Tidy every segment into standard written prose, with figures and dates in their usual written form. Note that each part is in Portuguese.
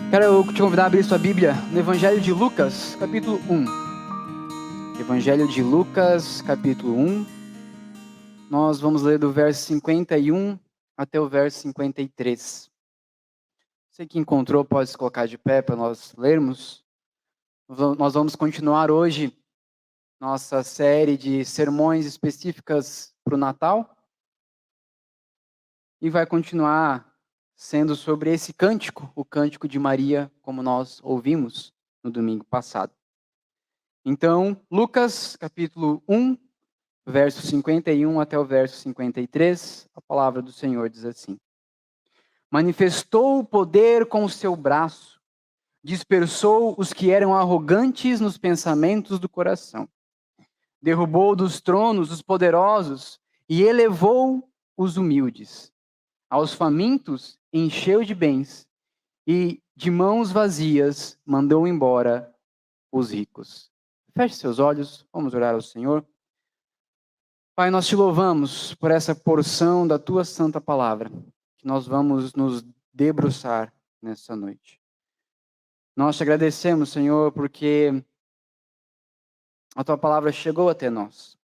Quero te convidar a abrir sua Bíblia no Evangelho de Lucas, capítulo 1. Evangelho de Lucas, capítulo 1. Nós vamos ler do verso 51 até o verso 53. Você que encontrou pode se colocar de pé para nós lermos. Nós vamos continuar hoje nossa série de sermões específicas para o Natal. E vai continuar sendo sobre esse cântico, o cântico de Maria, como nós ouvimos no domingo passado. Então, Lucas, capítulo 1, verso 51 até o verso 53, a palavra do Senhor diz assim: Manifestou o poder com o seu braço, dispersou os que eram arrogantes nos pensamentos do coração, derrubou dos tronos os poderosos e elevou os humildes. Aos famintos encheu de bens e de mãos vazias mandou embora os ricos. Feche seus olhos, vamos orar ao Senhor. Pai, nós te louvamos por essa porção da tua santa palavra, que nós vamos nos debruçar nessa noite. Nós te agradecemos, Senhor, porque a tua palavra chegou até nós.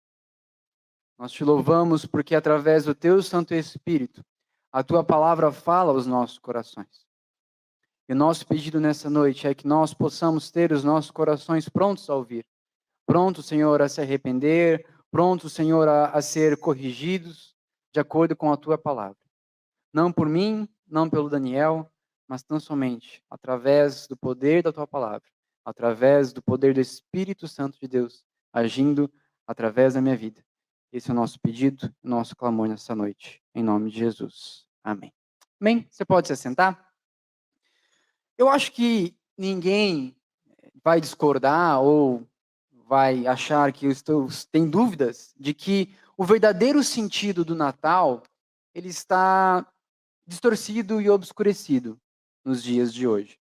Nós te louvamos porque através do teu Santo Espírito, a tua palavra fala aos nossos corações. E o nosso pedido nessa noite é que nós possamos ter os nossos corações prontos a ouvir. Prontos, Senhor, a se arrepender, prontos, Senhor, a ser corrigidos de acordo com a tua palavra. Não por mim, não pelo Daniel, mas tão somente através do poder da tua palavra, através do poder do Espírito Santo de Deus, agindo através da minha vida. Esse é o nosso pedido, o nosso clamor nessa noite, em nome de Jesus. Amém. Bem, você pode se assentar? Eu acho que ninguém vai discordar ou vai achar que tem dúvidas de que o verdadeiro sentido do Natal, ele está distorcido e obscurecido nos dias de hoje.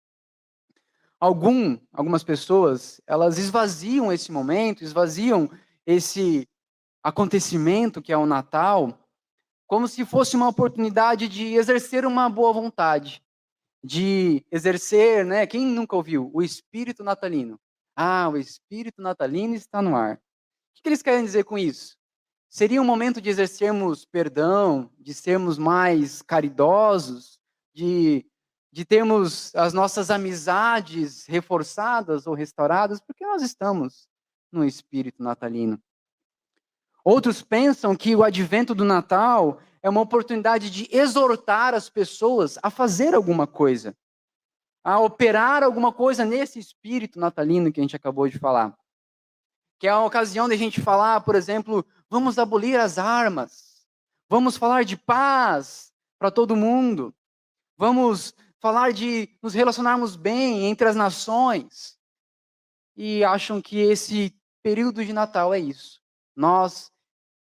Algumas pessoas, elas esvaziam esse momento, esvaziam esse acontecimento que é o Natal, como se fosse uma oportunidade de exercer uma boa vontade, de exercer, né? Quem nunca ouviu? O espírito natalino. Ah, o espírito natalino está no ar. O que eles querem dizer com isso? Seria um momento de exercermos perdão, de sermos mais caridosos, de termos as nossas amizades reforçadas ou restauradas, porque nós estamos no espírito natalino. Outros pensam que o advento do Natal é uma oportunidade de exortar as pessoas a fazer alguma coisa, a operar alguma coisa nesse espírito natalino que a gente acabou de falar. Que é a ocasião de a gente falar, por exemplo, vamos abolir as armas, vamos falar de paz para todo mundo, vamos falar de nos relacionarmos bem entre as nações. E acham que esse período de Natal é isso. Nós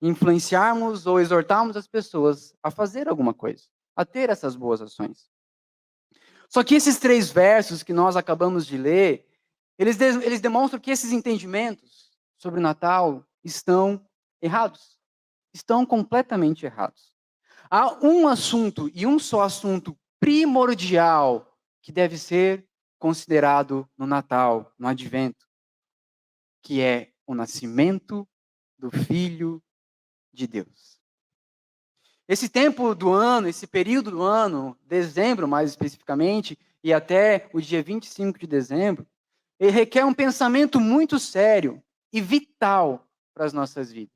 influenciarmos ou exortarmos as pessoas a fazer alguma coisa, a ter essas boas ações. Só que esses 3 versos que nós acabamos de ler, eles demonstram que esses entendimentos sobre o Natal estão errados. Estão completamente errados. Há um assunto, e um só assunto primordial, que deve ser considerado no Natal, no Advento, que é o nascimento do Filho de Deus. Esse tempo do ano, esse período do ano, dezembro mais especificamente, e até o dia 25 de dezembro, ele requer um pensamento muito sério e vital para as nossas vidas.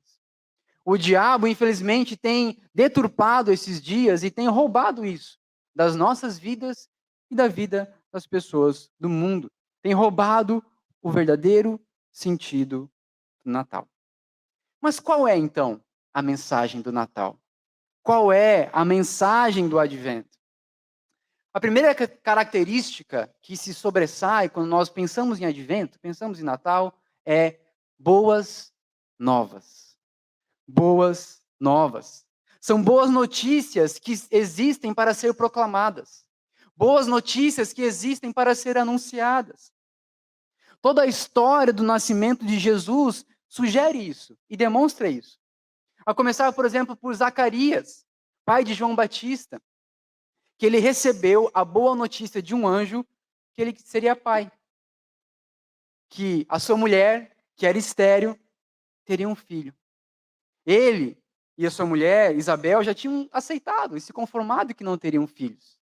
O diabo, infelizmente, tem deturpado esses dias e tem roubado isso das nossas vidas e da vida das pessoas do mundo. Tem roubado o verdadeiro sentido do Natal. Mas qual é, então, a mensagem do Natal? Qual é a mensagem do Advento? A primeira característica que se sobressai quando nós pensamos em Advento, pensamos em Natal, é boas novas. Boas novas. São boas notícias que existem para ser proclamadas. Boas notícias que existem para ser anunciadas. Toda a história do nascimento de Jesus sugere isso e demonstra isso. A começar, por exemplo, por Zacarias, pai de João Batista, que ele recebeu a boa notícia de um anjo que ele seria pai. Que a sua mulher, que era estéril, teria um filho. Ele e a sua mulher, Isabel, já tinham aceitado e se conformado que não teriam filhos.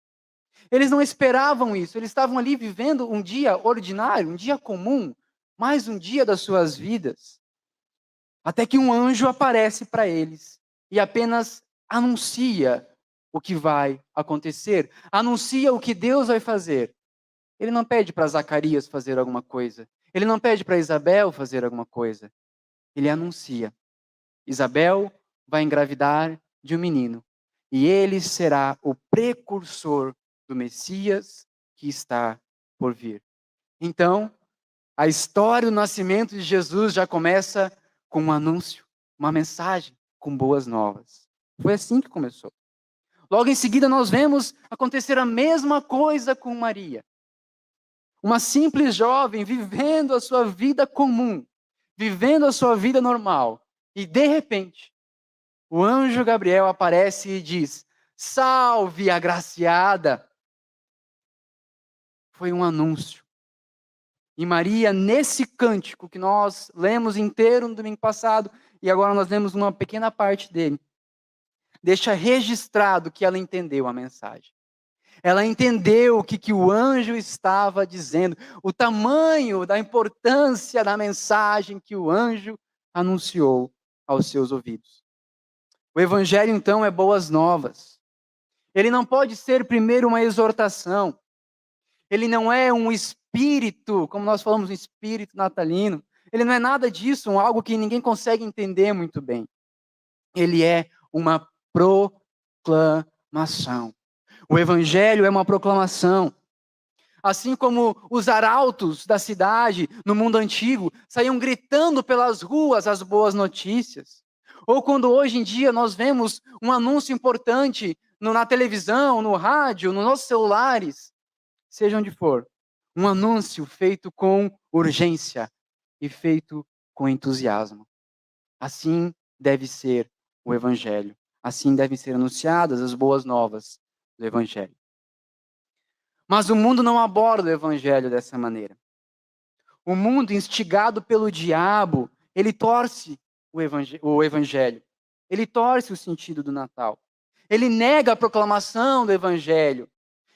Eles não esperavam isso, eles estavam ali vivendo um dia ordinário, um dia comum, mais um dia das suas vidas. Até que um anjo aparece para eles e apenas anuncia o que vai acontecer, anuncia o que Deus vai fazer. Ele não pede para Zacarias fazer alguma coisa, ele não pede para Isabel fazer alguma coisa, ele anuncia: Isabel vai engravidar de um menino e ele será o precursor do Messias que está por vir. Então, a história do nascimento de Jesus já começa com um anúncio, uma mensagem com boas novas. Foi assim que começou. Logo em seguida, nós vemos acontecer a mesma coisa com Maria. Uma simples jovem vivendo a sua vida comum, vivendo a sua vida normal. E, de repente, o anjo Gabriel aparece e diz: Salve, agraciada! Foi um anúncio. E Maria, nesse cântico que nós lemos inteiro no domingo passado, e agora nós lemos uma pequena parte dele, deixa registrado que ela entendeu a mensagem. Ela entendeu o que o anjo estava dizendo, o tamanho da importância da mensagem que o anjo anunciou aos seus ouvidos. O evangelho, então, é boas novas. Ele não pode ser primeiro uma exortação. Ele não é um espírito, como nós falamos, um espírito natalino. Ele não é nada disso, algo que ninguém consegue entender muito bem. Ele é uma proclamação. O evangelho é uma proclamação. Assim como os arautos da cidade, no mundo antigo, saíam gritando pelas ruas as boas notícias. Ou quando hoje em dia nós vemos um anúncio importante na televisão, no rádio, nos nossos celulares, seja onde for, um anúncio feito com urgência e feito com entusiasmo. Assim deve ser o evangelho. Assim devem ser anunciadas as boas novas do evangelho. Mas o mundo não aborda o evangelho dessa maneira. O mundo, instigado pelo diabo, ele torce o evangelho. Ele torce o sentido do Natal. Ele nega a proclamação do evangelho.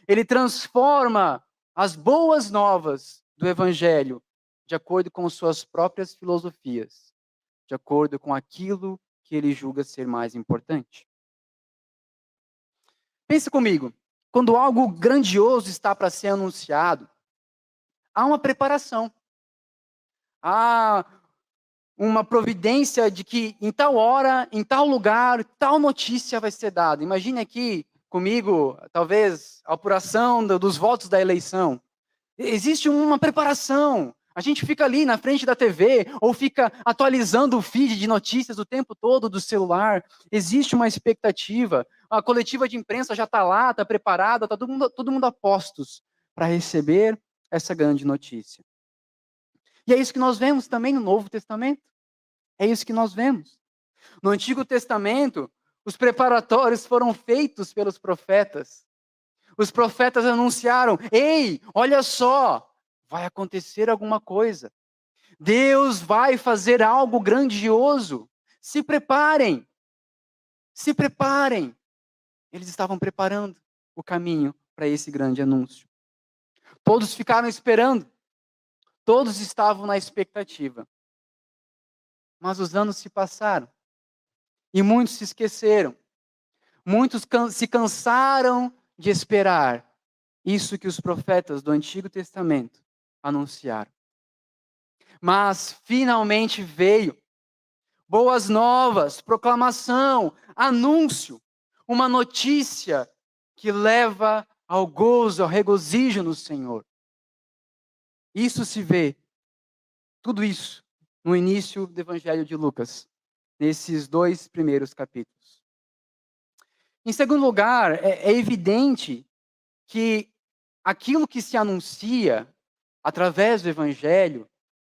Ele transforma as boas novas do evangelho de acordo com suas próprias filosofias, de acordo com aquilo que ele julga ser mais importante. Pense comigo, quando algo grandioso está para ser anunciado, há uma preparação. Há uma providência de que em tal hora, em tal lugar, tal notícia vai ser dada. Imagine aqui comigo, talvez, a apuração dos votos da eleição. Existe uma preparação. A gente fica ali na frente da TV ou fica atualizando o feed de notícias o tempo todo do celular. Existe uma expectativa. A coletiva de imprensa já está lá, está preparada, está todo mundo a postos para receber essa grande notícia. E é isso que nós vemos também no Novo Testamento. É isso que nós vemos. No Antigo Testamento, os preparatórios foram feitos pelos profetas. Os profetas anunciaram: ei, olha só, vai acontecer alguma coisa. Deus vai fazer algo grandioso. Se preparem. Se preparem. Eles estavam preparando o caminho para esse grande anúncio. Todos ficaram esperando. Todos estavam na expectativa. Mas os anos se passaram. E muitos se esqueceram. Muitos se cansaram de esperar isso que os profetas do Antigo Testamento anunciaram. Mas finalmente veio boas novas, proclamação, anúncio, uma notícia que leva ao gozo, ao regozijo no Senhor. Isso se vê, tudo isso, no início do Evangelho de Lucas, nesses 2 primeiros capítulos. Em segundo lugar, é evidente que aquilo que se anuncia através do Evangelho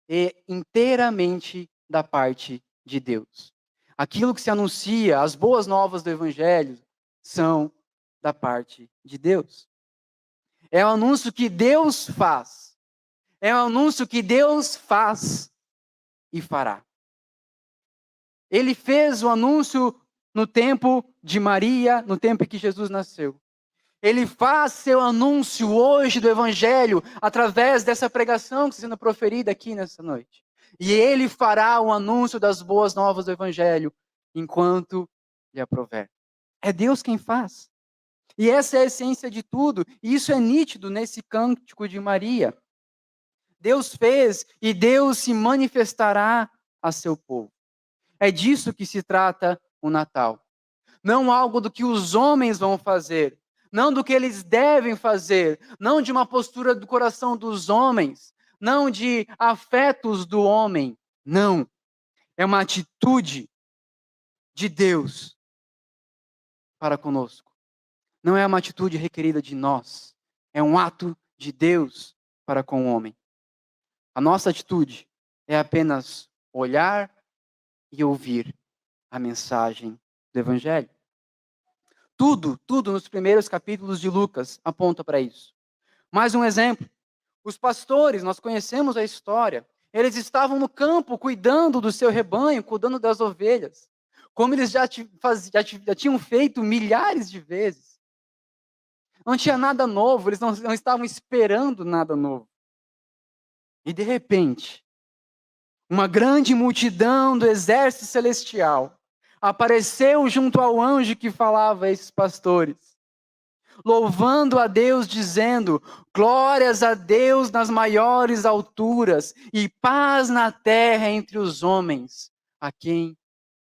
é inteiramente da parte de Deus. Aquilo que se anuncia, as boas novas do Evangelho, são da parte de Deus. É um anúncio que Deus faz. É um anúncio que Deus faz e fará. Ele fez o anúncio no tempo de Maria, no tempo em que Jesus nasceu. Ele faz seu anúncio hoje do Evangelho através dessa pregação que está sendo proferida aqui nessa noite. E ele fará o anúncio das boas novas do Evangelho enquanto lhe aprover. É Deus quem faz. E essa é a essência de tudo. E isso é nítido nesse cântico de Maria. Deus fez e Deus se manifestará a seu povo. É disso que se trata o Natal. Não algo do que os homens vão fazer, não do que eles devem fazer, não de uma postura do coração dos homens, não de afetos do homem. Não. É uma atitude de Deus para conosco. Não é uma atitude requerida de nós. É um ato de Deus para com o homem. A nossa atitude é apenas olhar e ouvir a mensagem do Evangelho. Tudo nos primeiros capítulos de Lucas aponta para isso. Mais um exemplo. Os pastores, nós conhecemos a história. Eles estavam no campo cuidando do seu rebanho, cuidando das ovelhas. Como eles já tinham feito milhares de vezes. Não tinha nada novo, eles não estavam esperando nada novo. E de repente, uma grande multidão do exército celestial apareceu junto ao anjo que falava a esses pastores, louvando a Deus, dizendo: glórias a Deus nas maiores alturas e paz na terra entre os homens, a quem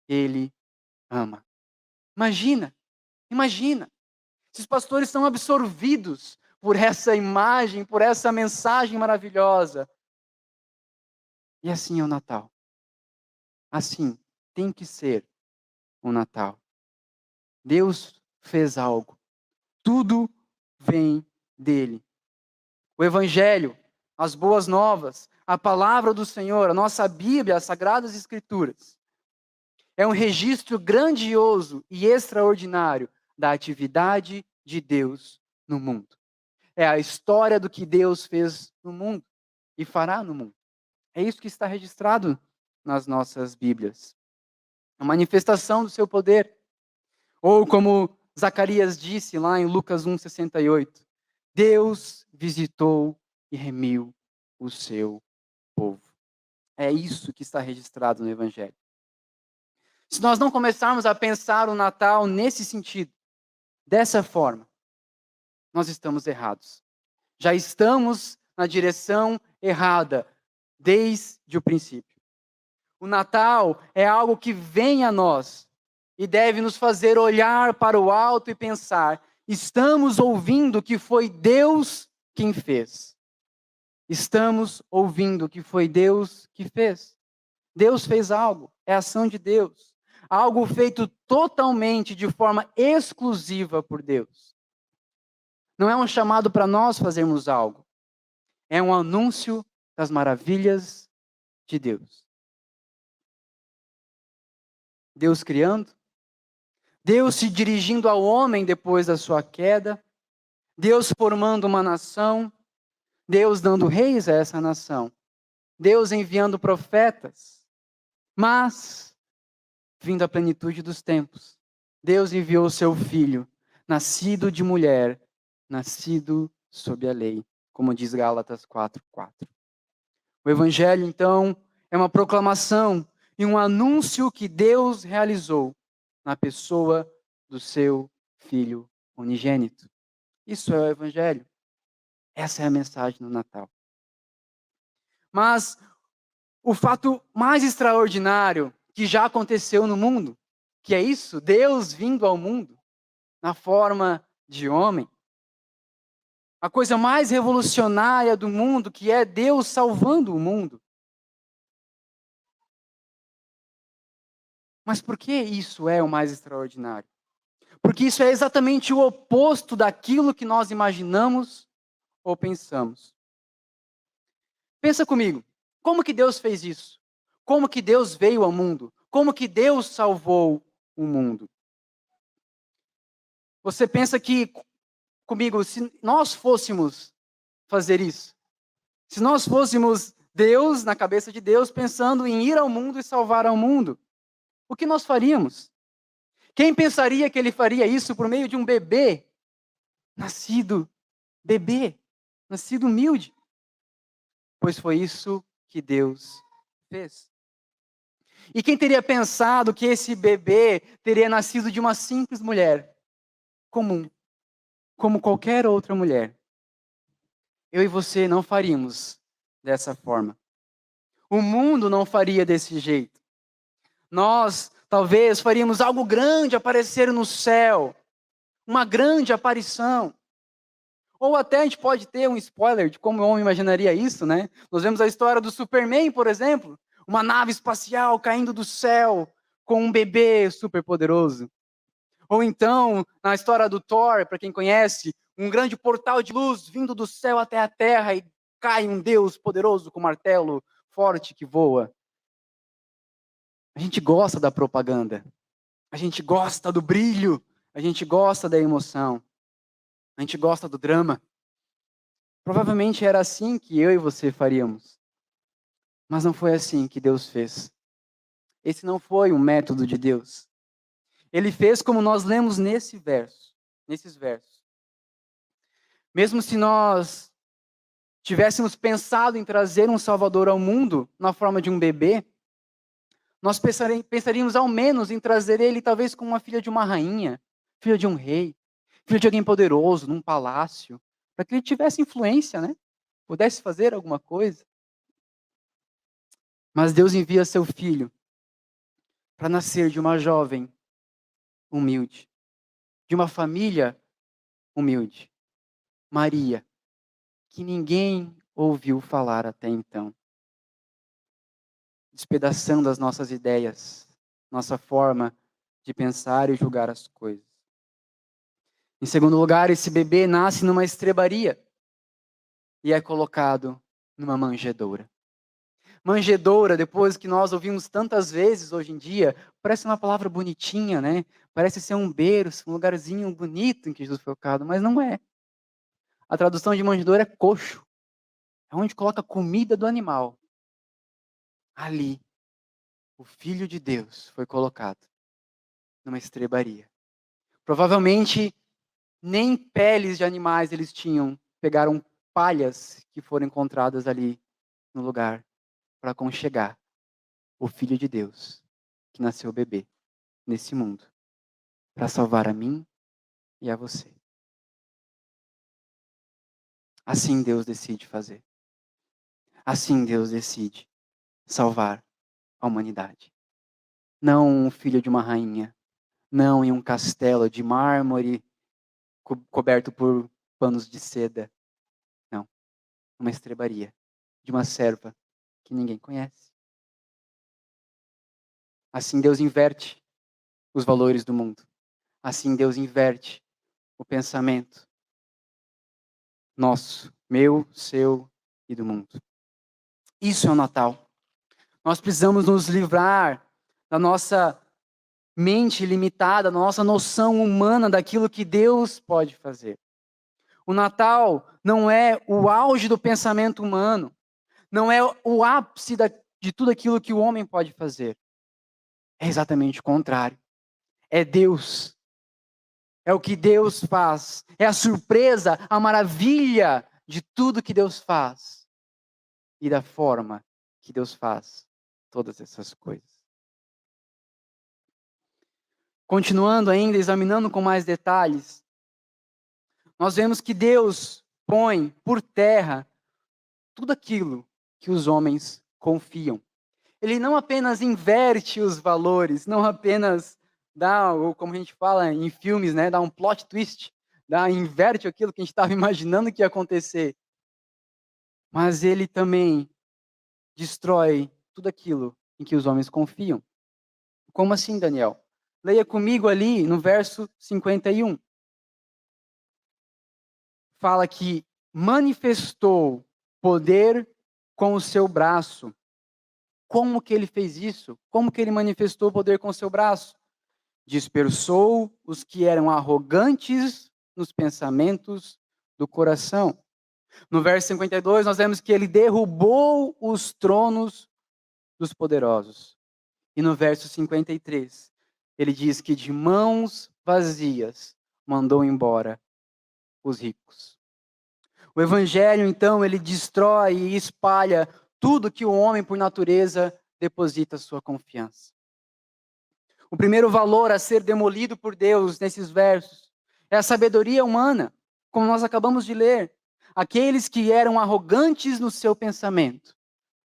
Ele ama. Imagina. Esses pastores são absorvidos por essa imagem, por essa mensagem maravilhosa. E assim é o Natal. Assim tem que ser o Natal. Deus fez algo. Tudo vem dele. O Evangelho, as boas novas, a palavra do Senhor, a nossa Bíblia, as Sagradas Escrituras, é um registro grandioso e extraordinário da atividade de Deus no mundo. É a história do que Deus fez no mundo e fará no mundo. É isso que está registrado nas nossas Bíblias. A manifestação do seu poder. Ou como Zacarias disse lá em Lucas 1,68, Deus visitou e remiu o seu povo. É isso que está registrado no Evangelho. Se nós não começarmos a pensar o Natal nesse sentido, dessa forma, nós estamos errados. Já estamos na direção errada, desde o princípio. O Natal é algo que vem a nós e deve nos fazer olhar para o alto e pensar: estamos ouvindo que foi Deus quem fez. Estamos ouvindo que foi Deus que fez. Deus fez algo, é a ação de Deus. Algo feito totalmente, de forma exclusiva por Deus. Não é um chamado para nós fazermos algo. É um anúncio das maravilhas de Deus. Deus criando, Deus se dirigindo ao homem depois da sua queda, Deus formando uma nação, Deus dando reis a essa nação, Deus enviando profetas, mas, vindo à plenitude dos tempos, Deus enviou o seu Filho, nascido de mulher, nascido sob a lei, como diz Gálatas 4:4. O Evangelho, então, é uma proclamação e um anúncio que Deus realizou na pessoa do seu Filho unigênito. Isso é o Evangelho. Essa é a mensagem do Natal. Mas o fato mais extraordinário que já aconteceu no mundo, que é isso, Deus vindo ao mundo na forma de homem. A coisa mais revolucionária do mundo, que é Deus salvando o mundo. Mas por que isso é o mais extraordinário? Porque isso é exatamente o oposto daquilo que nós imaginamos ou pensamos. Pensa comigo, como que Deus fez isso? Como que Deus veio ao mundo? Como que Deus salvou o mundo? Você pensa que comigo, se nós fôssemos fazer isso, se nós fôssemos Deus, na cabeça de Deus, pensando em ir ao mundo e salvar ao mundo, o que nós faríamos? Quem pensaria que ele faria isso por meio de um nascido bebê, nascido humilde? Pois foi isso que Deus fez. E quem teria pensado que esse bebê teria nascido de uma simples mulher, comum, como qualquer outra mulher? Eu e você não faríamos dessa forma. O mundo não faria desse jeito. Nós, talvez, faríamos algo grande aparecer no céu, uma grande aparição. Ou até a gente pode ter um spoiler de como o homem imaginaria isso, né? Nós vemos a história do Superman, por exemplo, uma nave espacial caindo do céu com um bebê super poderoso. Ou então, na história do Thor, para quem conhece, um grande portal de luz vindo do céu até a terra e cai um Deus poderoso com martelo forte que voa. A gente gosta da propaganda. A gente gosta do brilho. A gente gosta da emoção. A gente gosta do drama. Provavelmente era assim que eu e você faríamos. Mas não foi assim que Deus fez. Esse não foi um método de Deus. Ele fez como nós lemos nesses versos. Mesmo se nós tivéssemos pensado em trazer um Salvador ao mundo na forma de um bebê, nós pensaríamos ao menos em trazer ele talvez como uma filha de uma rainha, filha de um rei, filha de alguém poderoso, num palácio, para que ele tivesse influência, né? Pudesse fazer alguma coisa. Mas Deus envia seu filho para nascer de uma jovem humilde, de uma família humilde, Maria, que ninguém ouviu falar até então. Despedaçando as nossas ideias, nossa forma de pensar e julgar as coisas. Em segundo lugar, esse bebê nasce numa estrebaria e é colocado numa manjedoura. Manjedoura, depois que nós ouvimos tantas vezes hoje em dia, parece uma palavra bonitinha, né? Parece ser um berço, um lugarzinho bonito em que Jesus foi colocado, mas não é. A tradução de manjedoura é coxo. É onde coloca a comida do animal. Ali, o Filho de Deus foi colocado numa estrebaria. Provavelmente, nem peles de animais eles tinham. Pegaram palhas que foram encontradas ali no lugar para aconchegar o Filho de Deus, que nasceu bebê nesse mundo, para salvar a mim e a você. Assim Deus decide fazer. Assim Deus decide salvar a humanidade. Não um filho de uma rainha, não em um castelo de mármore coberto por panos de seda. Não, uma estrebaria de uma serva que ninguém conhece. Assim Deus inverte os valores do mundo. Assim Deus inverte o pensamento nosso, meu, seu e do mundo. Isso é o Natal. Nós precisamos nos livrar da nossa mente limitada, da nossa noção humana daquilo que Deus pode fazer. O Natal não é o auge do pensamento humano, não é o ápice de tudo aquilo que o homem pode fazer. É exatamente o contrário. É Deus. É o que Deus faz. É a surpresa, a maravilha de tudo que Deus faz. E da forma que Deus faz todas essas coisas. Continuando ainda, examinando com mais detalhes, nós vemos que Deus põe por terra tudo aquilo que os homens confiam. Ele não apenas inverte os valores, não apenas dá, ou como a gente fala em filmes, né, dá um plot twist, inverte aquilo que a gente estava imaginando que ia acontecer. Mas ele também destrói tudo aquilo em que os homens confiam. Como assim, Daniel? Leia comigo ali no verso 51. Fala que manifestou poder com o seu braço. Como que ele fez isso? Como que ele manifestou o poder com o seu braço? Dispersou os que eram arrogantes nos pensamentos do coração. No verso 52, nós vemos que ele derrubou os tronos dos poderosos. E no verso 53, ele diz que de mãos vazias mandou embora os ricos. O evangelho, então, ele destrói e espalha tudo que o homem, por natureza, deposita sua confiança. O primeiro valor a ser demolido por Deus nesses versos é a sabedoria humana, como nós acabamos de ler. Aqueles que eram arrogantes no seu pensamento,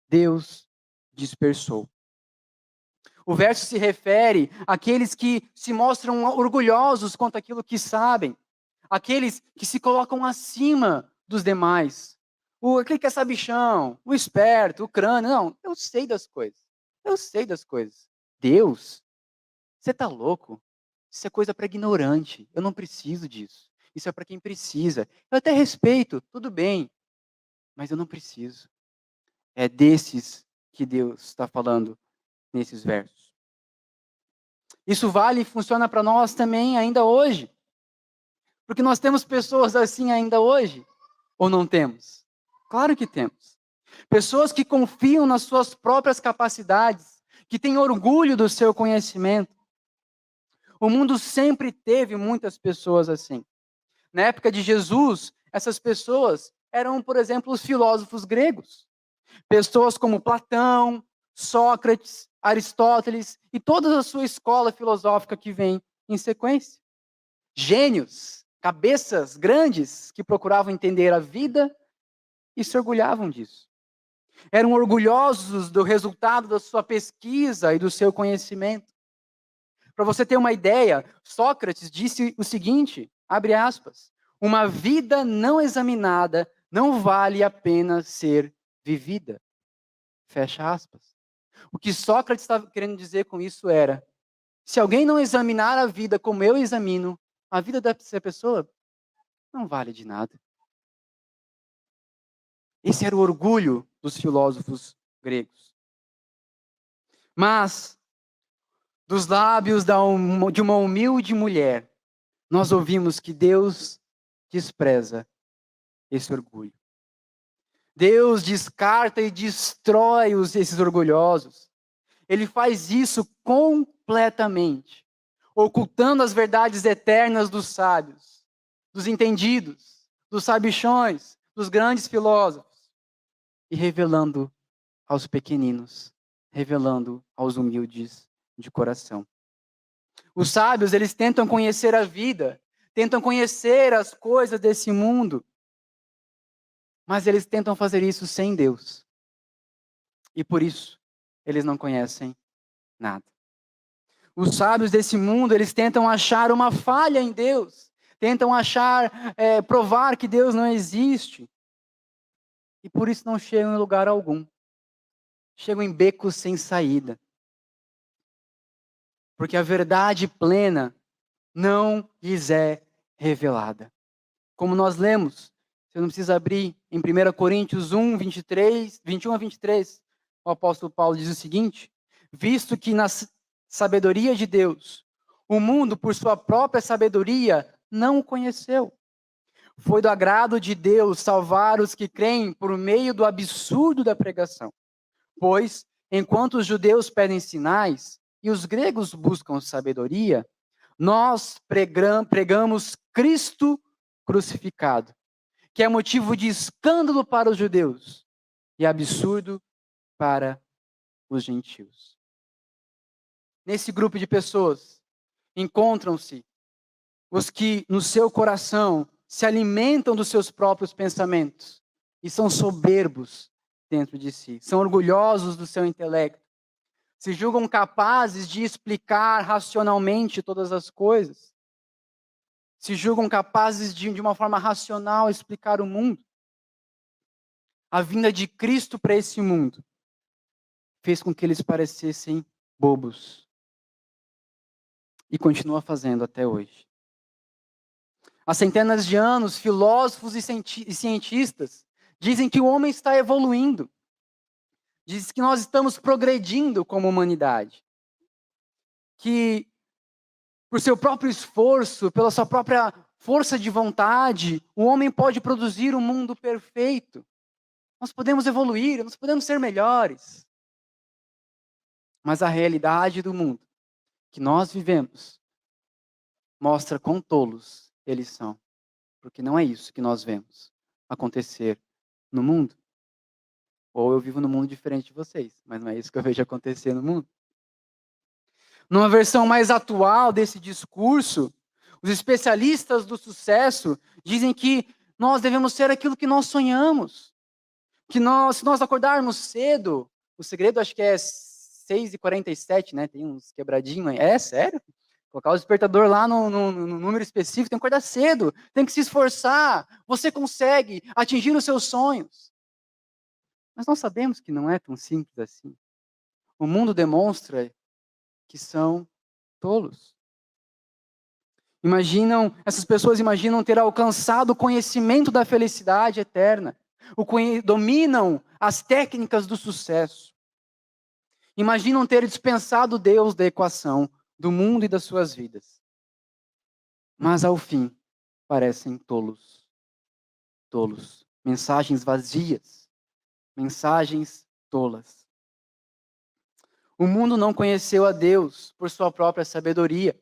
Deus dispersou. O verso se refere àqueles que se mostram orgulhosos quanto àquilo que sabem, aqueles que se colocam acima dos demais. Aquele que é sabichão, o esperto, o crânio. Não, eu sei das coisas. Eu sei das coisas. Deus, você está louco? Isso é coisa para ignorante. Eu não preciso disso. Isso é para quem precisa. Eu até respeito, tudo bem, mas eu não preciso. É desses que Deus está falando nesses versos. Isso vale e funciona para nós também ainda hoje. Porque nós temos pessoas assim ainda hoje, ou não temos? Claro que temos. Pessoas que confiam nas suas próprias capacidades, que têm orgulho do seu conhecimento. O mundo sempre teve muitas pessoas assim. Na época de Jesus, essas pessoas eram, por exemplo, os filósofos gregos. Pessoas como Platão, Sócrates, Aristóteles e toda a sua escola filosófica que vem em sequência. Gênios, cabeças grandes que procuravam entender a vida e se orgulhavam disso. Eram orgulhosos do resultado da sua pesquisa e do seu conhecimento. Para você ter uma ideia, Sócrates disse o seguinte, abre aspas, uma vida não examinada não vale a pena ser vivida. Fecha aspas. O que Sócrates estava querendo dizer com isso era, se alguém não examinar a vida como eu examino, a vida dessa pessoa não vale de nada. Esse era o orgulho dos filósofos gregos. Mas, dos lábios de uma humilde mulher, nós ouvimos que Deus despreza esse orgulho. Deus descarta e destrói esses orgulhosos. Ele faz isso completamente, ocultando as verdades eternas dos sábios, dos entendidos, dos sabichões, dos grandes filósofos, e revelando aos pequeninos, revelando aos humildes de coração. Os sábios, eles tentam conhecer a vida, tentam conhecer as coisas desse mundo, mas eles tentam fazer isso sem Deus. E por isso, eles não conhecem nada. Os sábios desse mundo, eles tentam achar uma falha em Deus, tentam provar que Deus não existe. E por isso não chegam em lugar algum. Chegam em becos sem saída. Porque a verdade plena não lhes é revelada. Como nós lemos, você não precisa abrir, em 1 Coríntios 1, 21 a 23, o apóstolo Paulo diz o seguinte, visto que na sabedoria de Deus, o mundo, por sua própria sabedoria, não o conheceu. Foi do agrado de Deus salvar os que creem por meio do absurdo da pregação. Pois, enquanto os judeus pedem sinais e os gregos buscam sabedoria, nós pregamos Cristo crucificado, que é motivo de escândalo para os judeus e absurdo para os gentios. Nesse grupo de pessoas, encontram-se os que no seu coração se alimentam dos seus próprios pensamentos e são soberbos dentro de si, são orgulhosos do seu intelecto, se julgam capazes de explicar racionalmente todas as coisas, se julgam capazes de uma forma racional explicar o mundo. A vinda de Cristo para esse mundo fez com que eles parecessem bobos. E continua fazendo até hoje. Há centenas de anos, filósofos e cientistas dizem que o homem está evoluindo. Dizem que nós estamos progredindo como humanidade. Que, por seu próprio esforço, pela sua própria força de vontade, o homem pode produzir um mundo perfeito. Nós podemos evoluir, nós podemos ser melhores. Mas a realidade do mundo que nós vivemos mostra quão tolos eles são. Porque não é isso que nós vemos acontecer no mundo. Ou eu vivo num mundo diferente de vocês, mas não é isso que eu vejo acontecer no mundo. Numa versão mais atual desse discurso, os especialistas do sucesso dizem que nós devemos ser aquilo que nós sonhamos. Que se nós acordarmos cedo, o segredo acho que é 6h47, né? Tem uns quebradinhos aí. É sério? Colocar o despertador lá no número específico, tem que acordar cedo, tem que se esforçar, você consegue atingir os seus sonhos. Mas nós sabemos que não é tão simples assim. O mundo demonstra que são tolos. Essas pessoas imaginam ter alcançado o conhecimento da felicidade eterna. Dominam as técnicas do sucesso. Imaginam ter dispensado Deus da equação do mundo e das suas vidas. Mas ao fim, parecem tolos. Tolos. Mensagens vazias. Mensagens tolas. O mundo não conheceu a Deus por sua própria sabedoria.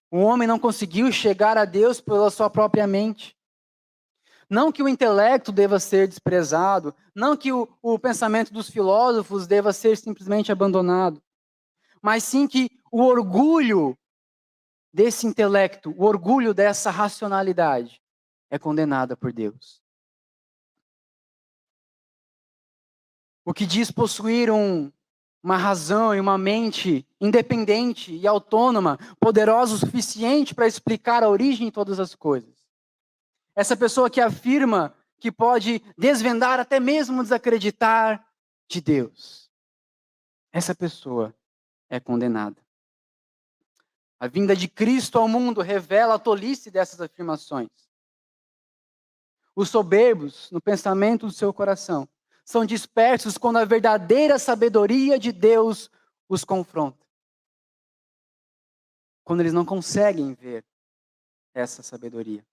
O homem não conseguiu chegar a Deus pela sua própria mente. Não que o intelecto deva ser desprezado, não que o pensamento dos filósofos deva ser simplesmente abandonado, mas sim que o orgulho desse intelecto, o orgulho dessa racionalidade é condenada por Deus. O que diz possuir uma razão e uma mente independente e autônoma, poderosa o suficiente para explicar a origem de todas as coisas. Essa pessoa que afirma que pode desvendar, até mesmo desacreditar de Deus. Essa pessoa é condenada. A vinda de Cristo ao mundo revela a tolice dessas afirmações. Os soberbos, no pensamento do seu coração, são dispersos quando a verdadeira sabedoria de Deus os confronta. Quando eles não conseguem ver essa sabedoria.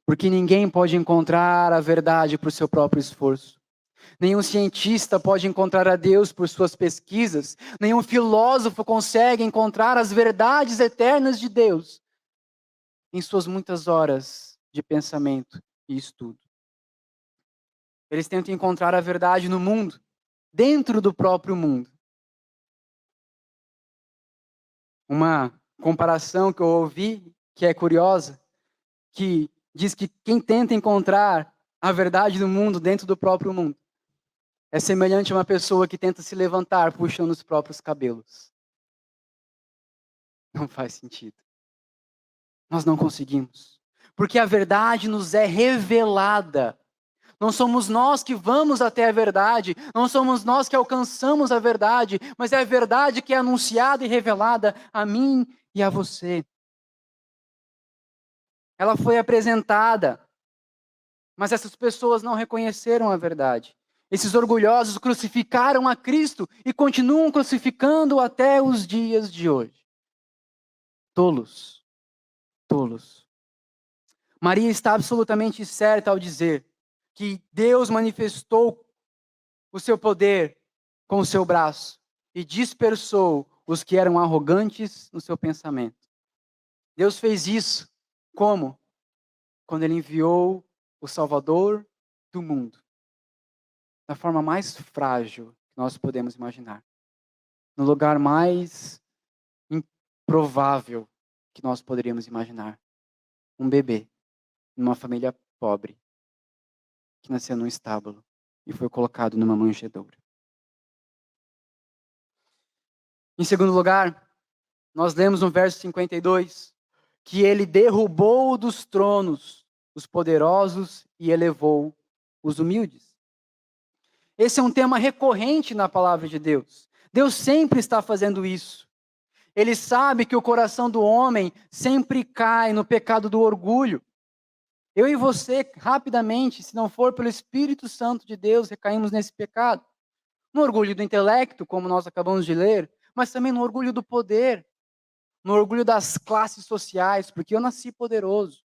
Porque ninguém pode encontrar a verdade por seu próprio esforço. Nenhum cientista pode encontrar a Deus por suas pesquisas. Nenhum filósofo consegue encontrar as verdades eternas de Deus em suas muitas horas de pensamento e estudo. Eles tentam encontrar a verdade no mundo, dentro do próprio mundo. Uma comparação que eu ouvi, que é curiosa, que diz que quem tenta encontrar a verdade do mundo dentro do próprio mundo é semelhante a uma pessoa que tenta se levantar puxando os próprios cabelos. Não faz sentido. Nós não conseguimos. Porque a verdade nos é revelada. Não somos nós que vamos até a verdade, não somos nós que alcançamos a verdade, mas é a verdade que é anunciada e revelada a mim e a você. Ela foi apresentada, mas essas pessoas não reconheceram a verdade. Esses orgulhosos crucificaram a Cristo e continuam crucificando até os dias de hoje. Tolos. Tolos. Maria está absolutamente certa ao dizer que Deus manifestou o seu poder com o seu braço e dispersou os que eram arrogantes no seu pensamento. Deus fez isso como? Quando Ele enviou o Salvador do mundo. Da forma mais frágil que nós podemos imaginar. No lugar mais improvável que nós poderíamos imaginar. Um bebê, numa família pobre, que nasceu num estábulo e foi colocado numa manjedoura. Em segundo lugar, nós lemos no verso 52, que ele derrubou dos tronos os poderosos e elevou os humildes. Esse é um tema recorrente na palavra de Deus. Deus sempre está fazendo isso. Ele sabe que o coração do homem sempre cai no pecado do orgulho. Eu e você, rapidamente, se não for pelo Espírito Santo de Deus, recaímos nesse pecado. No orgulho do intelecto, como nós acabamos de ler, mas também no orgulho do poder. no orgulho das classes sociais, porque eu nasci poderoso.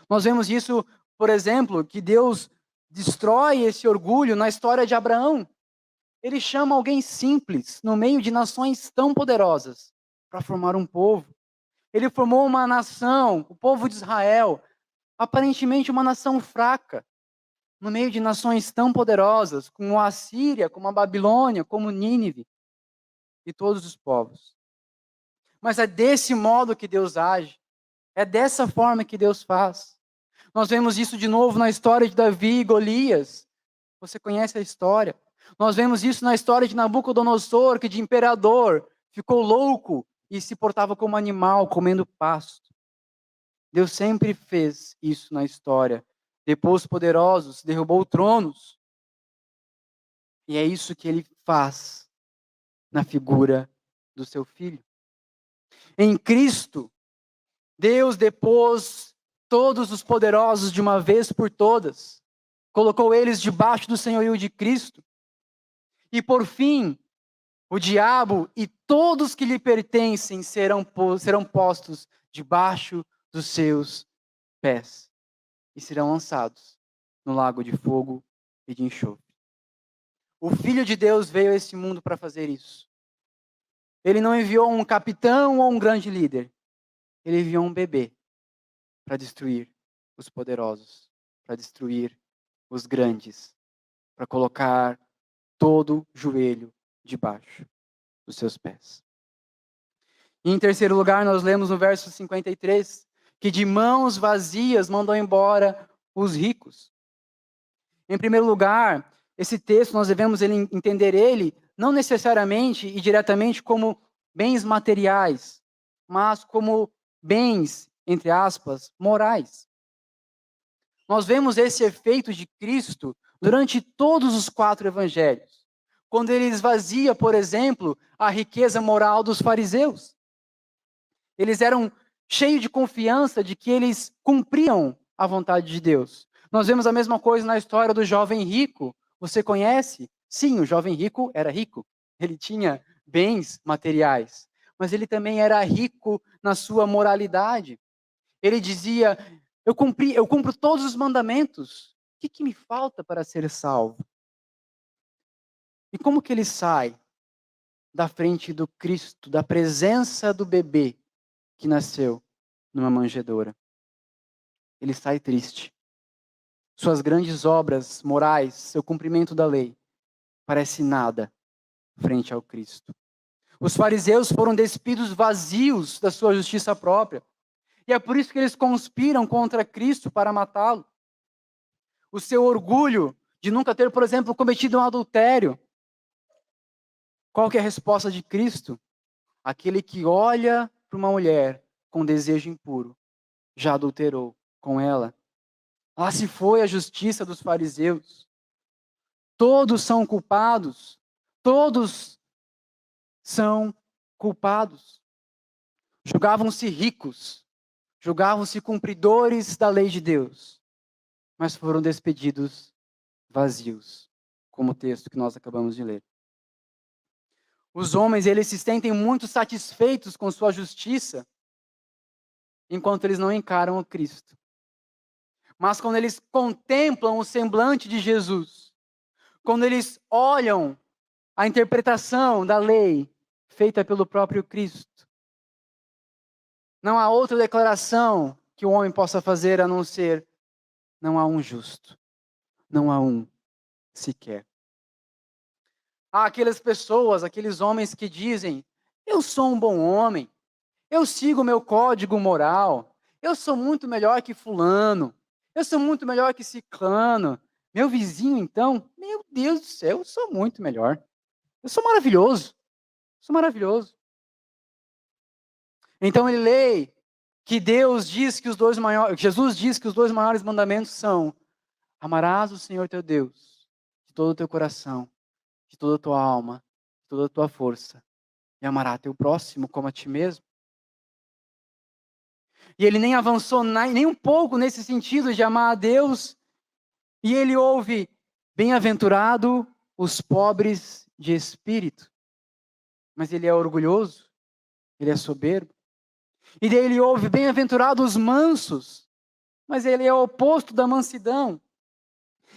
Nós vemos isso, por exemplo, que Deus destrói esse orgulho na história de Abraão. Ele chama alguém simples, no meio de nações tão poderosas, para formar um povo. Ele formou uma nação, o povo de Israel, aparentemente uma nação fraca, no meio de nações tão poderosas, como a Assíria, como a Babilônia, como Nínive e todos os povos. Mas é desse modo que Deus age, é dessa forma que Deus faz. Nós vemos isso de novo na história de Davi e Golias. Você conhece a história? Nós vemos isso na história de Nabucodonosor, que de imperador ficou louco e se portava como animal, comendo pasto. Deus sempre fez isso na história. Depôs poderosos, derrubou tronos. E é isso que ele faz na figura do seu filho. Em Cristo, Deus depôs todos os poderosos de uma vez por todas. Colocou eles debaixo do senhorio de Cristo. E por fim, o diabo e todos que lhe pertencem serão postos debaixo dos seus pés. E serão lançados no lago de fogo e de enxofre. O Filho de Deus veio a esse mundo para fazer isso. Ele não enviou um capitão ou um grande líder. Ele enviou um bebê para destruir os poderosos, para destruir os grandes, para colocar todo joelho debaixo dos seus pés. E em terceiro lugar, nós lemos no verso 53, que de mãos vazias mandou embora os ricos. Em primeiro lugar, esse texto nós devemos entender ele não necessariamente e diretamente como bens materiais, mas como bens, entre aspas, morais. Nós vemos esse efeito de Cristo durante todos os 4 evangelhos. Quando ele esvazia, por exemplo, a riqueza moral dos fariseus. Eles eram cheios de confiança de que eles cumpriam a vontade de Deus. Nós vemos a mesma coisa na história do jovem rico. Você conhece? Sim, o jovem rico era rico. Ele tinha bens materiais. Mas ele também era rico na sua moralidade. Ele dizia, eu cumpro todos os mandamentos. O que me falta para ser salvo? E como que ele sai da frente do Cristo, da presença do bebê que nasceu numa manjedoura? Ele sai triste. Suas grandes obras morais, seu cumprimento da lei, parece nada frente ao Cristo. Os fariseus foram despidos vazios da sua justiça própria. E é por isso que eles conspiram contra Cristo para matá-lo. O seu orgulho de nunca ter, por exemplo, cometido um adultério. Qual que é a resposta de Cristo? Aquele que olha para uma mulher com desejo impuro, já adulterou com ela. Lá se foi a justiça dos fariseus. Todos são culpados. Todos são culpados. Julgavam-se ricos. Julgavam-se cumpridores da lei de Deus. Mas foram despedidos vazios, como o texto que nós acabamos de ler. Os homens, eles se sentem muito satisfeitos com sua justiça, enquanto eles não encaram o Cristo. Mas quando eles contemplam o semblante de Jesus, quando eles olham a interpretação da lei feita pelo próprio Cristo, não há outra declaração que o homem possa fazer a não ser: não há um justo, não há um sequer. Há aquelas pessoas, aqueles homens que dizem: eu sou um bom homem, eu sigo o meu código moral, eu sou muito melhor que fulano, eu sou muito melhor que ciclano, meu vizinho então, meu Deus do céu, eu sou muito melhor, eu sou maravilhoso, sou maravilhoso. Então ele lê que Jesus diz que os 2 maiores mandamentos são: amarás o Senhor teu Deus de todo o teu coração, de toda a tua alma, de toda a tua força, e amarás teu próximo como a ti mesmo. E ele nem avançou nem um pouco nesse sentido de amar a Deus. E ele ouve: bem-aventurado os pobres de espírito. Mas ele é orgulhoso. ele é soberbo. E daí ele ouve, bem-aventurados os mansos, mas ele é o oposto da mansidão.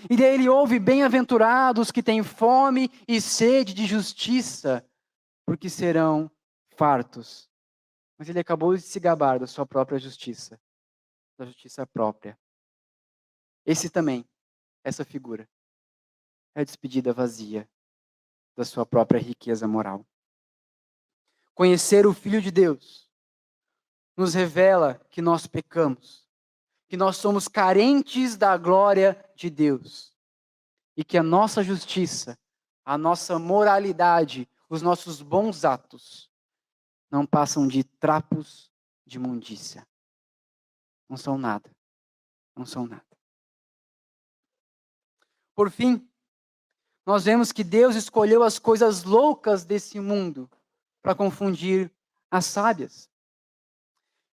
E daí ele ouve, bem-aventurados que têm fome e sede de justiça, porque serão fartos. Mas ele acabou de se gabar da sua própria justiça, da justiça própria. Esse também, essa figura, é a despedida vazia da sua própria riqueza moral. Conhecer o Filho de Deus nos revela que nós pecamos, que nós somos carentes da glória de Deus e que a nossa justiça, a nossa moralidade, os nossos bons atos não passam de trapos de imundícia. Não são nada. Não são nada. Por fim, nós vemos que Deus escolheu as coisas loucas desse mundo para confundir as sábias.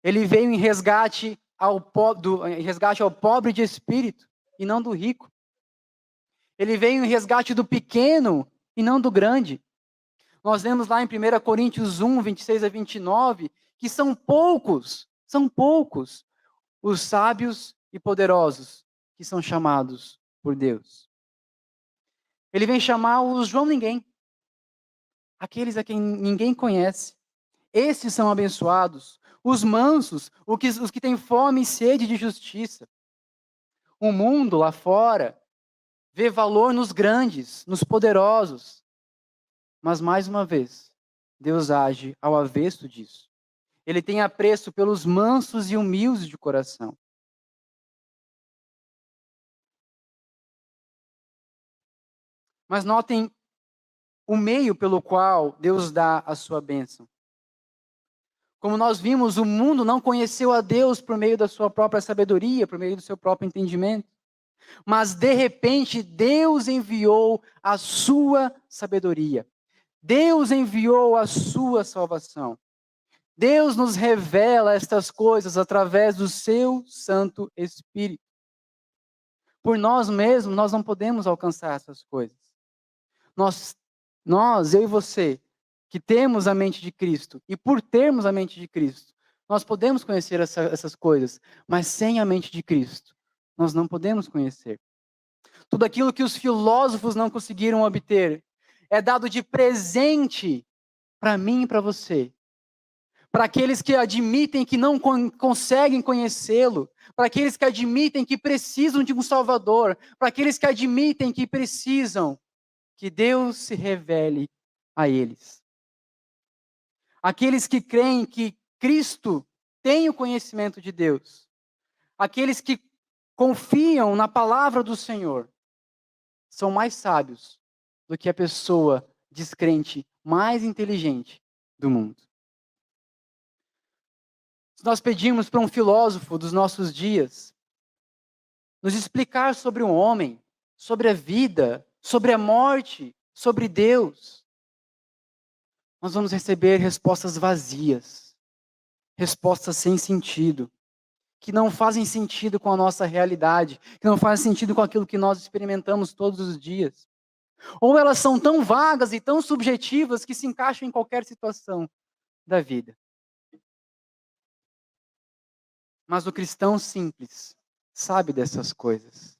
Ele veio em resgate ao pobre de espírito e não do rico. Ele veio em resgate do pequeno e não do grande. Nós vemos lá em 1 Coríntios 1, 26 a 29, que são poucos os sábios e poderosos que são chamados por Deus. Ele vem chamar os João Ninguém, aqueles a quem ninguém conhece. Esses são abençoados, os mansos, os que têm fome e sede de justiça. O mundo lá fora vê valor nos grandes, nos poderosos. Mas, mais uma vez, Deus age ao avesso disso. Ele tem apreço pelos mansos e humildes de coração. Mas notem o meio pelo qual Deus dá a sua bênção. Como nós vimos, o mundo não conheceu a Deus por meio da sua própria sabedoria, por meio do seu próprio entendimento. Mas, de repente, Deus enviou a sua sabedoria. Deus enviou a sua salvação. Deus nos revela estas coisas através do seu Santo Espírito. Por nós mesmos, nós não podemos alcançar essas coisas. Eu e você, que temos a mente de Cristo, e por termos a mente de Cristo, nós podemos conhecer essas coisas, mas sem a mente de Cristo, nós não podemos conhecer. Tudo aquilo que os filósofos não conseguiram obter é dado de presente para mim e para você. Para aqueles que admitem que não conseguem conhecê-lo, para aqueles que admitem que precisam de um Salvador, para aqueles que admitem que precisam que Deus se revele a eles. Aqueles que creem que Cristo tem o conhecimento de Deus, aqueles que confiam na palavra do Senhor, são mais sábios do que a pessoa descrente mais inteligente do mundo. Se nós pedimos para um filósofo dos nossos dias nos explicar sobre um homem, sobre a vida, sobre a morte, sobre Deus, nós vamos receber respostas vazias, respostas sem sentido, que não fazem sentido com a nossa realidade, que não fazem sentido com aquilo que nós experimentamos todos os dias. Ou elas são tão vagas e tão subjetivas que se encaixam em qualquer situação da vida. Mas o cristão simples sabe dessas coisas.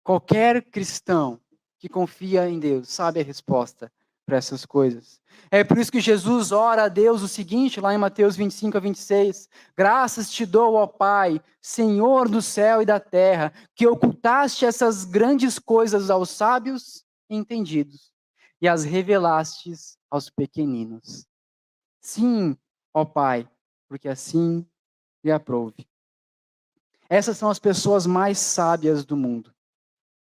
Qualquer cristão que confia em Deus sabe a resposta para essas coisas. É por isso que Jesus ora a Deus o seguinte, lá em Mateus 25 a 26. Graças te dou, ó Pai, Senhor do céu e da terra, que ocultaste essas grandes coisas aos sábios e entendidos, e as revelastes aos pequeninos. Sim, ó Pai, porque assim lhe aprouve. Essas são as pessoas mais sábias do mundo.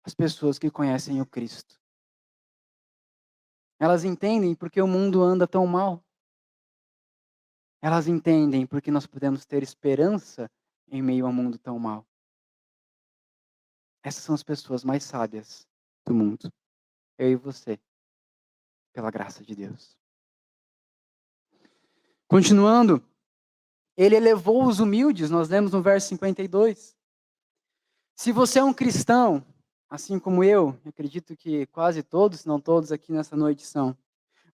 As pessoas que conhecem o Cristo. Elas entendem porque o mundo anda tão mal. Elas entendem porque nós podemos ter esperança em meio a um mundo tão mal. Essas são as pessoas mais sábias do mundo. Eu e você, pela graça de Deus. Continuando, ele elevou os humildes, nós lemos no verso 52. Se você é um cristão, assim como eu acredito que quase todos, se não todos aqui nessa noite são,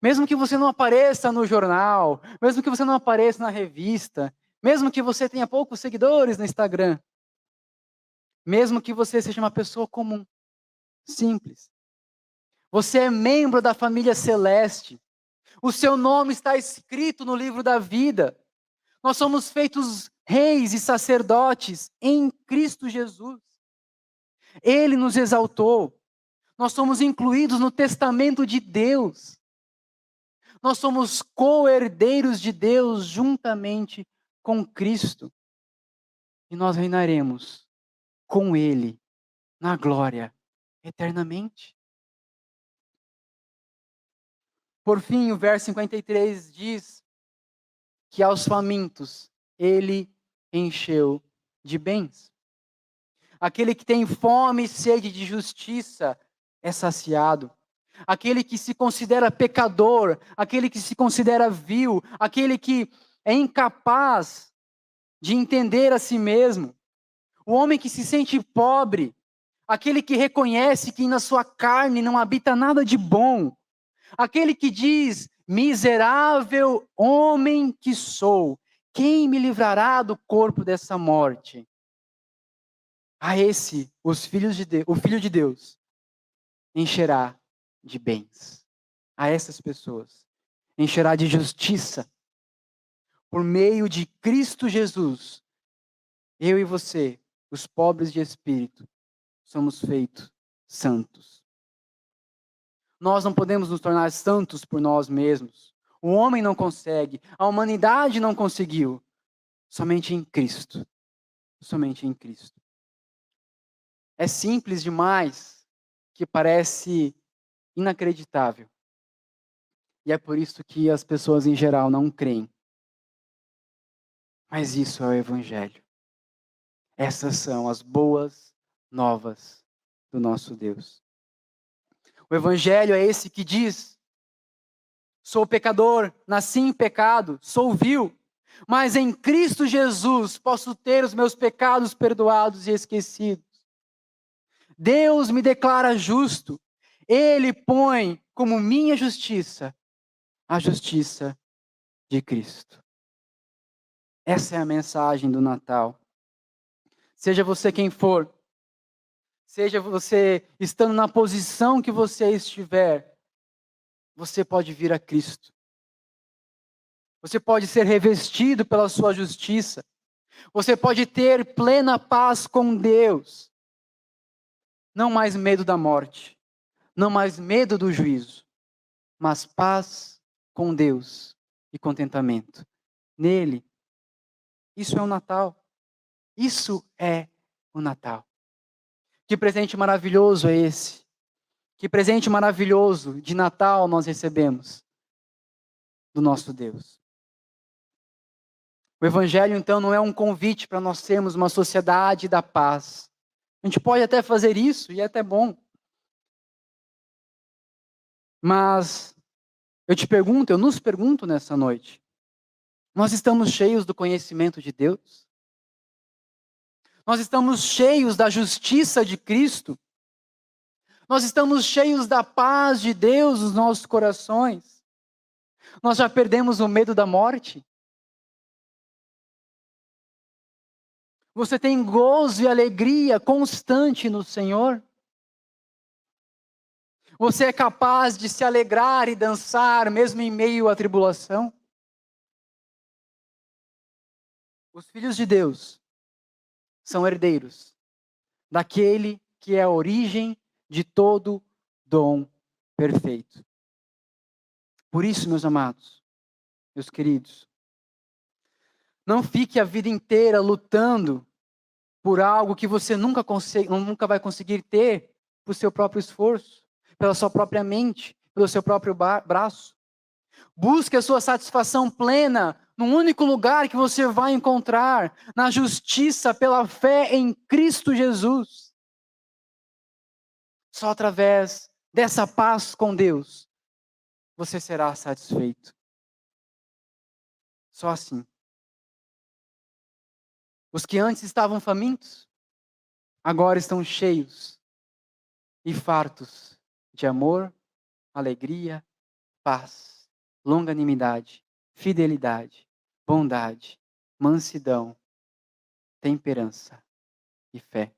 Mesmo que você não apareça no jornal, mesmo que você não apareça na revista, mesmo que você tenha poucos seguidores no Instagram, mesmo que você seja uma pessoa comum, simples. Você é membro da família celeste. O seu nome está escrito no livro da vida. Nós somos feitos reis e sacerdotes em Cristo Jesus. Ele nos exaltou. Nós somos incluídos no testamento de Deus. Nós somos co-herdeiros de Deus juntamente com Cristo. E nós reinaremos com Ele na glória eternamente. Por fim, o verso 53 diz que aos famintos Ele encheu de bens. Aquele que tem fome e sede de justiça é saciado. Aquele que se considera pecador, aquele que se considera vil, aquele que é incapaz de entender a si mesmo, o homem que se sente pobre, aquele que reconhece que na sua carne não habita nada de bom, aquele que diz: miserável homem que sou, quem me livrará do corpo dessa morte? A esse, o Filho de Deus, encherá de bens. A essas pessoas, encherá de justiça. Por meio de Cristo Jesus, eu e você, os pobres de espírito, somos feitos santos. Nós não podemos nos tornar santos por nós mesmos. O homem não consegue, a humanidade não conseguiu. Somente em Cristo. Somente em Cristo. É simples demais que parece inacreditável. E é por isso que as pessoas em geral não creem. Mas isso é o Evangelho. Essas são as boas novas do nosso Deus. O Evangelho é esse que diz: sou pecador, nasci em pecado, sou vil, mas em Cristo Jesus posso ter os meus pecados perdoados e esquecidos. Deus me declara justo. Ele põe como minha justiça a justiça de Cristo. Essa é a mensagem do Natal. Seja você quem for, seja você estando na posição que você estiver, você pode vir a Cristo. Você pode ser revestido pela sua justiça. Você pode ter plena paz com Deus. Não mais medo da morte, não mais medo do juízo, mas paz com Deus e contentamento nele. Isso é o Natal. Isso é o Natal. Que presente maravilhoso é esse? Que presente maravilhoso de Natal nós recebemos do nosso Deus. O Evangelho, então, não é um convite para nós sermos uma sociedade da paz. A gente pode até fazer isso, e é até bom. Mas eu nos pergunto nessa noite, nós estamos cheios do conhecimento de Deus? Nós estamos cheios da justiça de Cristo? Nós estamos cheios da paz de Deus nos nossos corações? Nós já perdemos o medo da morte? Você tem gozo e alegria constante no Senhor? Você é capaz de se alegrar e dançar mesmo em meio à tribulação? Os filhos de Deus são herdeiros daquele que é a origem de todo dom perfeito. Por isso, meus amados, meus queridos, não fique a vida inteira lutando por algo que você nunca vai conseguir ter por seu próprio esforço, pela sua própria mente, pelo seu próprio braço. Busque a sua satisfação plena num único lugar que você vai encontrar, na justiça pela fé em Cristo Jesus. Só através dessa paz com Deus, você será satisfeito. Só assim. Os que antes estavam famintos, agora estão cheios e fartos de amor, alegria, paz, longanimidade, fidelidade, bondade, mansidão, temperança e fé,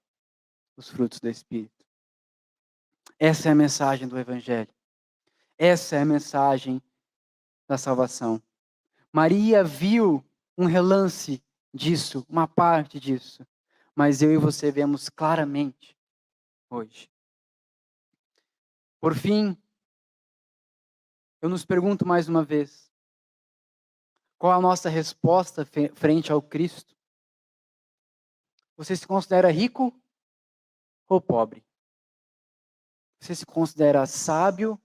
os frutos do Espírito. Essa é a mensagem do Evangelho. Essa é a mensagem da salvação. Maria viu um relance disso, uma parte disso, mas eu e você vemos claramente hoje. Por fim, eu nos pergunto mais uma vez, qual a nossa resposta frente ao Cristo? Você se considera rico ou pobre? Você se considera sábio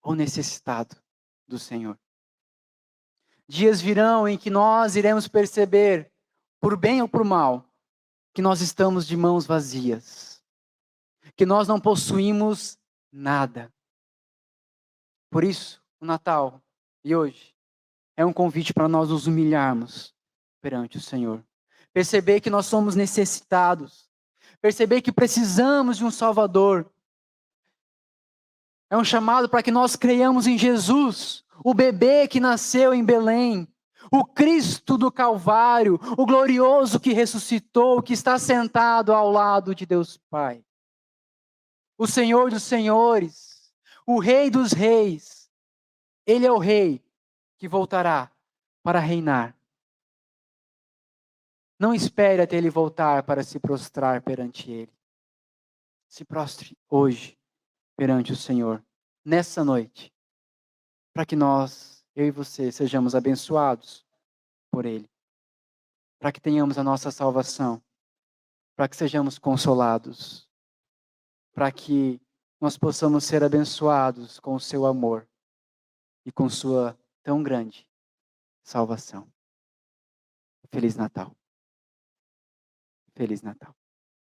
ou necessitado do Senhor? Dias virão em que nós iremos perceber, por bem ou por mal, que nós estamos de mãos vazias, que nós não possuímos nada. Por isso, o Natal e hoje é um convite para nós nos humilharmos perante o Senhor. Perceber que nós somos necessitados. Perceber que precisamos de um Salvador. É um chamado para que nós creiamos em Jesus, o bebê que nasceu em Belém, o Cristo do Calvário, o glorioso que ressuscitou, que está sentado ao lado de Deus Pai. O Senhor dos Senhores, o Rei dos Reis. Ele é o Rei que voltará para reinar. Não espere até ele voltar para se prostrar perante ele. Se prostre hoje perante o Senhor, nessa noite, para que nós, eu e você, sejamos abençoados por ele, para que tenhamos a nossa salvação, para que sejamos consolados, para que nós possamos ser abençoados com o seu amor e com sua tão grande salvação. Feliz Natal. Feliz Natal.